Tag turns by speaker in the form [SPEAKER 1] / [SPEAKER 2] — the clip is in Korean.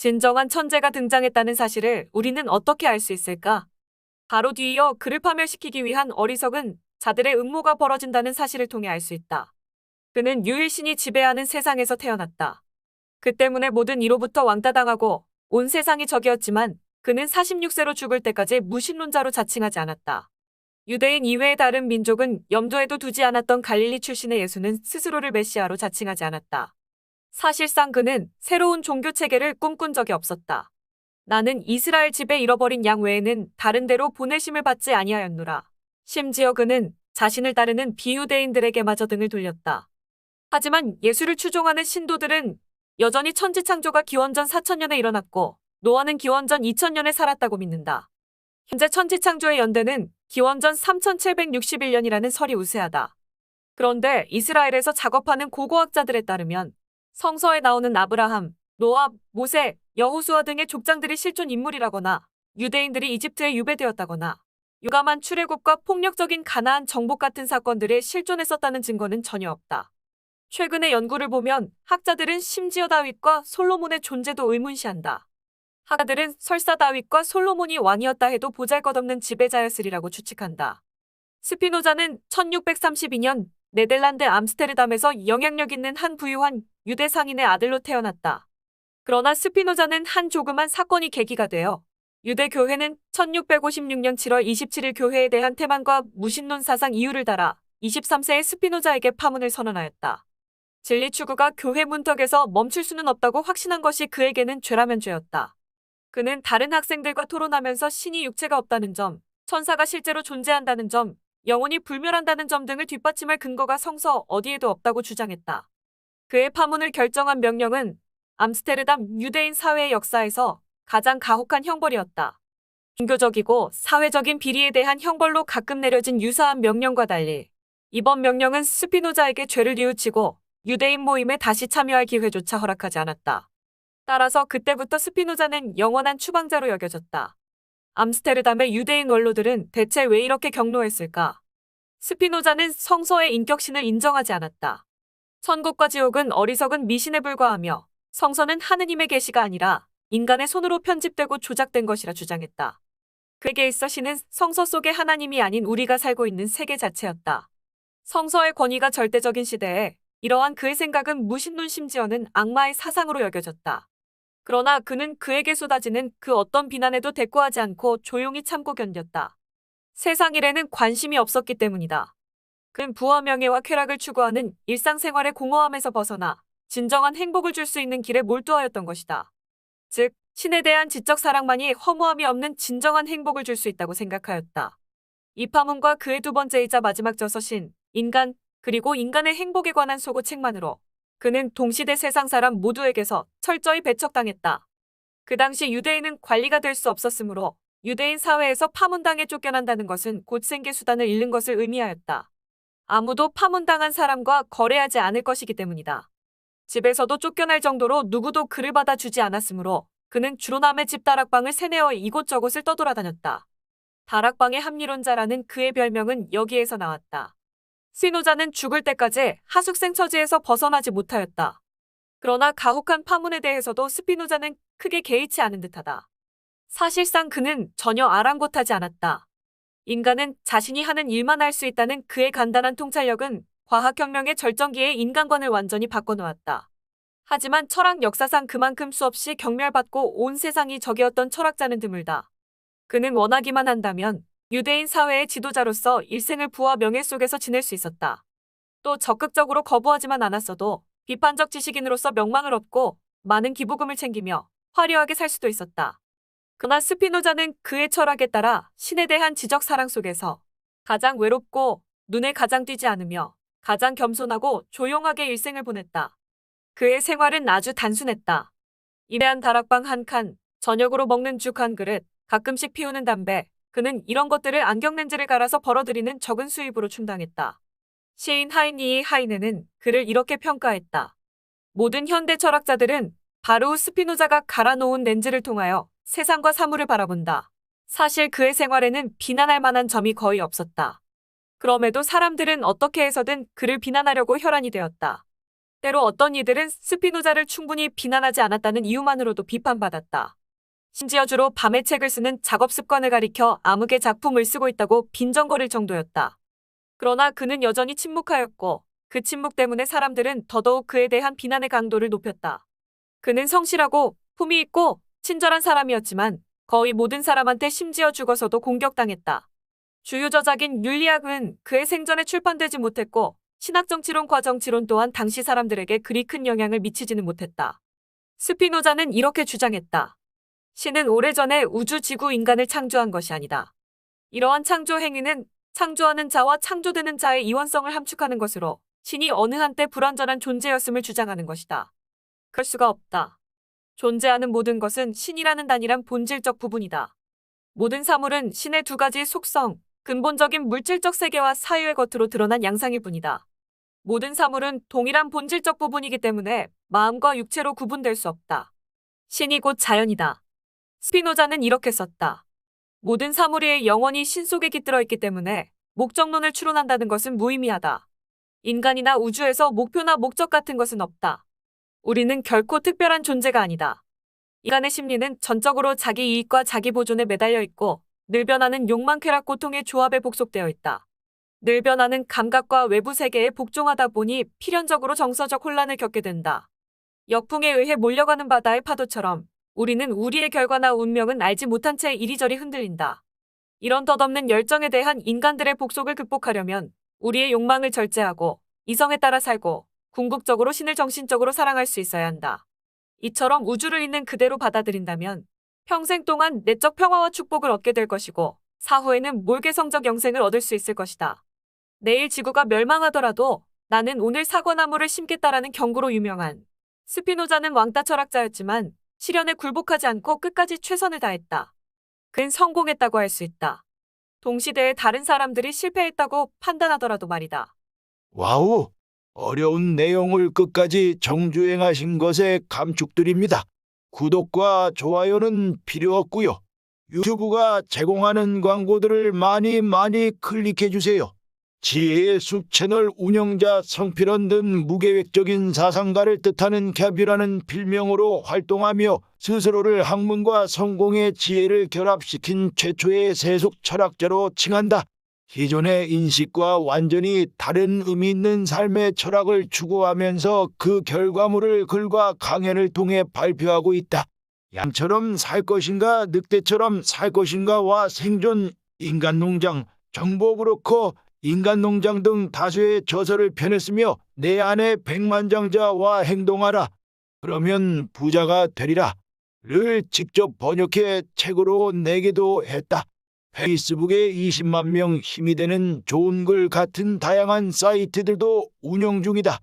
[SPEAKER 1] 진정한 천재가 등장했다는 사실을 우리는 어떻게 알 수 있을까? 바로 뒤이어 그를 파멸시키기 위한 어리석은 자들의 음모가 벌어진다는 사실을 통해 알 수 있다. 그는 유일신이 지배하는 세상에서 태어났다. 그 때문에 모든 이로부터 왕따당하고 온 세상이 적이었지만 그는 46세로 죽을 때까지 무신론자로 자칭하지 않았다. 유대인 이외의 다른 민족은 염두에도 두지 않았던 갈릴리 출신의 예수는 스스로를 메시아로 자칭하지 않았다. 사실상 그는 새로운 종교 체계를 꿈꾼 적이 없었다. 나는 이스라엘 집에 잃어버린 양 외에는 다른 데로 보내심을 받지 아니하였노라. 심지어 그는 자신을 따르는 비유대인들에게마저 등을 돌렸다. 하지만 예수를 추종하는 신도들은 여전히 천지창조가 기원전 4000년에 일어났고 노아는 기원전 2000년에 살았다고 믿는다. 현재 천지창조의 연대는 기원전 3761년이라는 설이 우세하다. 그런데 이스라엘에서 작업하는 고고학자들에 따르면 성서에 나오는 아브라함, 노아, 모세, 여호수아 등의 족장들이 실존 인물이라거나 유대인들이 이집트에 유배되었다거나 유감한 출애굽과 폭력적인 가나안 정복 같은 사건들에 실존했었다는 증거는 전혀 없다. 최근의 연구를 보면 학자들은 심지어 다윗과 솔로몬의 존재도 의문시한다. 학자들은 설사 다윗과 솔로몬이 왕이었다 해도 보잘것없는 지배자였으리라고 추측한다. 스피노자는 1632년 네덜란드 암스테르담에서 영향력 있는 한 부유한 유대 상인의 아들로 태어났다. 그러나 스피노자는 한 조그만 사건이 계기가 되어 유대 교회는 1656년 7월 27일 교회에 대한 태만과 무신론 사상 이유를 달아 23세의 스피노자에게 파문을 선언하였다. 진리 추구가 교회 문턱에서 멈출 수는 없다고 확신한 것이 그에게는 죄라면 죄였다. 그는 다른 학생들과 토론하면서 신이 육체가 없다는 점, 천사가 실제로 존재한다는 점, 영혼이 불멸한다는 점 등을 뒷받침할 근거가 성서 어디에도 없다고 주장했다. 그의 파문을 결정한 명령은 암스테르담 유대인 사회의 역사에서 가장 가혹한 형벌이었다. 종교적이고 사회적인 비리에 대한 형벌로 가끔 내려진 유사한 명령과 달리 이번 명령은 스피노자에게 죄를 뉘우치고 유대인 모임에 다시 참여할 기회조차 허락하지 않았다. 따라서 그때부터 스피노자는 영원한 추방자로 여겨졌다. 암스테르담의 유대인 원로들은 대체 왜 이렇게 경로했을까? 스피노자는 성서의 인격신을 인정하지 않았다. 천국과 지옥은 어리석은 미신에 불과하며 성서는 하느님의 계시가 아니라 인간의 손으로 편집되고 조작된 것이라 주장했다. 그에게 있어 신은 성서 속의 하나님이 아닌 우리가 살고 있는 세계 자체였다. 성서의 권위가 절대적인 시대에 이러한 그의 생각은 무신론 심지어는 악마의 사상으로 여겨졌다. 그러나 그는 그에게 쏟아지는 그 어떤 비난에도 대꾸하지 않고 조용히 참고 견뎠다. 세상 일에는 관심이 없었기 때문이다. 그는 부와 명예와 쾌락을 추구하는 일상생활의 공허함에서 벗어나 진정한 행복을 줄 수 있는 길에 몰두하였던 것이다. 즉, 신에 대한 지적 사랑만이 허무함이 없는 진정한 행복을 줄 수 있다고 생각하였다. 이 파문과 그의 두 번째이자 마지막 저서신, 인간, 그리고 인간의 행복에 관한 소고책만으로 그는 동시대 세상 사람 모두에게서 철저히 배척당했다. 그 당시 유대인은 관리가 될 수 없었으므로 유대인 사회에서 파문당해 쫓겨난다는 것은 곧 생계 수단을 잃는 것을 의미하였다. 아무도 파문당한 사람과 거래하지 않을 것이기 때문이다. 집에서도 쫓겨날 정도로 누구도 그를 받아주지 않았으므로 그는 주로 남의 집 다락방을 세뇌어 이곳저곳을 떠돌아다녔다. 다락방의 합리론자라는 그의 별명은 여기에서 나왔다. 스피노자는 죽을 때까지 하숙생 처지에서 벗어나지 못하였다. 그러나 가혹한 파문에 대해서도 스피노자는 크게 개의치 않은 듯하다. 사실상 그는 전혀 아랑곳하지 않았다. 인간은 자신이 하는 일만 할 수 있다는 그의 간단한 통찰력은 과학혁명의 절정기에 인간관을 완전히 바꿔놓았다. 하지만 철학 역사상 그만큼 수없이 경멸받고 온 세상이 적이었던 철학자는 드물다. 그는 원하기만 한다면 유대인 사회의 지도자로서 일생을 부와 명예 속에서 지낼 수 있었다. 또 적극적으로 거부하지만 않았어도 비판적 지식인으로서 명망을 얻고 많은 기부금을 챙기며 화려하게 살 수도 있었다. 그러나 스피노자는 그의 철학에 따라 신에 대한 지적 사랑 속에서 가장 외롭고 눈에 가장 띄지 않으며 가장 겸손하고 조용하게 일생을 보냈다. 그의 생활은 아주 단순했다. 임대한 다락방 한 칸, 저녁으로 먹는 죽 한 그릇, 가끔씩 피우는 담배, 그는 이런 것들을 안경렌즈를 갈아서 벌어들이는 적은 수입으로 충당했다. 시인 하이니히 하이네는 그를 이렇게 평가했다. 모든 현대 철학자들은 바로 스피노자가 갈아놓은 렌즈를 통하여 세상과 사물을 바라본다. 사실 그의 생활에는 비난할 만한 점이 거의 없었다. 그럼에도 사람들은 어떻게 해서든 그를 비난하려고 혈안이 되었다. 때로 어떤 이들은 스피노자를 충분히 비난하지 않았다는 이유만으로도 비판받았다. 심지어 주로 밤에 책을 쓰는 작업 습관을 가리켜 암흑의 작품을 쓰고 있다고 빈정거릴 정도였다. 그러나 그는 여전히 침묵하였고 그 침묵 때문에 사람들은 더더욱 그에 대한 비난의 강도를 높였다. 그는 성실하고 품위 있고 친절한 사람이었지만 거의 모든 사람한테 심지어 죽어서도 공격당했다. 주요 저작인 윤리학은 그의 생전에 출판되지 못했고 신학정치론 과정치론 또한 당시 사람들에게 그리 큰 영향을 미치지는 못했다. 스피노자는 이렇게 주장했다. 신은 오래전에 우주, 지구, 인간을 창조한 것이 아니다. 이러한 창조 행위는 창조하는 자와 창조되는 자의 이원성을 함축하는 것으로 신이 어느 한때 불완전한 존재였음을 주장하는 것이다. 그럴 수가 없다. 존재하는 모든 것은 신이라는 단일한 본질적 부분이다. 모든 사물은 신의 두 가지 속성, 근본적인 물질적 세계와 사유의 겉으로 드러난 양상일 뿐이다. 모든 사물은 동일한 본질적 부분이기 때문에 마음과 육체로 구분될 수 없다. 신이 곧 자연이다. 스피노자는 이렇게 썼다. 모든 사물이 영원히 신 속에 깃들어 있기 때문에 목적론을 추론한다는 것은 무의미하다. 인간이나 우주에서 목표나 목적 같은 것은 없다. 우리는 결코 특별한 존재가 아니다. 인간의 심리는 전적으로 자기 이익과 자기 보존에 매달려 있고 늘 변하는 욕망, 쾌락, 고통의 조합에 복속되어 있다. 늘 변하는 감각과 외부 세계에 복종하다 보니 필연적으로 정서적 혼란을 겪게 된다. 역풍에 의해 몰려가는 바다의 파도처럼 우리는 우리의 결과나 운명은 알지 못한 채 이리저리 흔들린다. 이런 덧없는 열정에 대한 인간들의 복속을 극복하려면 우리의 욕망을 절제하고 이성에 따라 살고 궁극적으로 신을 정신적으로 사랑할 수 있어야 한다. 이처럼 우주를 있는 그대로 받아들인다면 평생 동안 내적 평화와 축복을 얻게 될 것이고 사후에는 몰개성적 영생을 얻을 수 있을 것이다. 내일 지구가 멸망하더라도 나는 오늘 사과나무를 심겠다라는 경고로 유명한 스피노자는 왕따 철학자였지만 시련에 굴복하지 않고 끝까지 최선을 다했다. 그는 성공했다고 할 수 있다. 동시대에 다른 사람들이 실패했다고 판단하더라도 말이다.
[SPEAKER 2] 와우! 어려운 내용을 끝까지 정주행하신 것에 감축드립니다. 구독과 좋아요는 필요 없고요. 유튜브가 제공하는 광고들을 많이 클릭해주세요. 지혜의 숲 채널 운영자 성필원 등 무계획적인 사상가를 뜻하는 캡이라는 필명으로 활동하며 스스로를 학문과 성공의 지혜를 결합시킨 최초의 세속 철학자로 칭한다. 기존의 인식과 완전히 다른 의미 있는 삶의 철학을 추구하면서 그 결과물을 글과 강연을 통해 발표하고 있다. 양처럼 살 것인가 늑대처럼 살 것인가와 생존, 인간농장, 정보 그렇고 인간농장 등 다수의 저서를 펴냈으며 내 안에 백만장자와 행동하라. 그러면 부자가 되리라. 를 직접 번역해 책으로 내기도 했다. 페이스북에 20만 명 힘이 되는 좋은 글 같은 다양한 사이트들도 운영 중이다.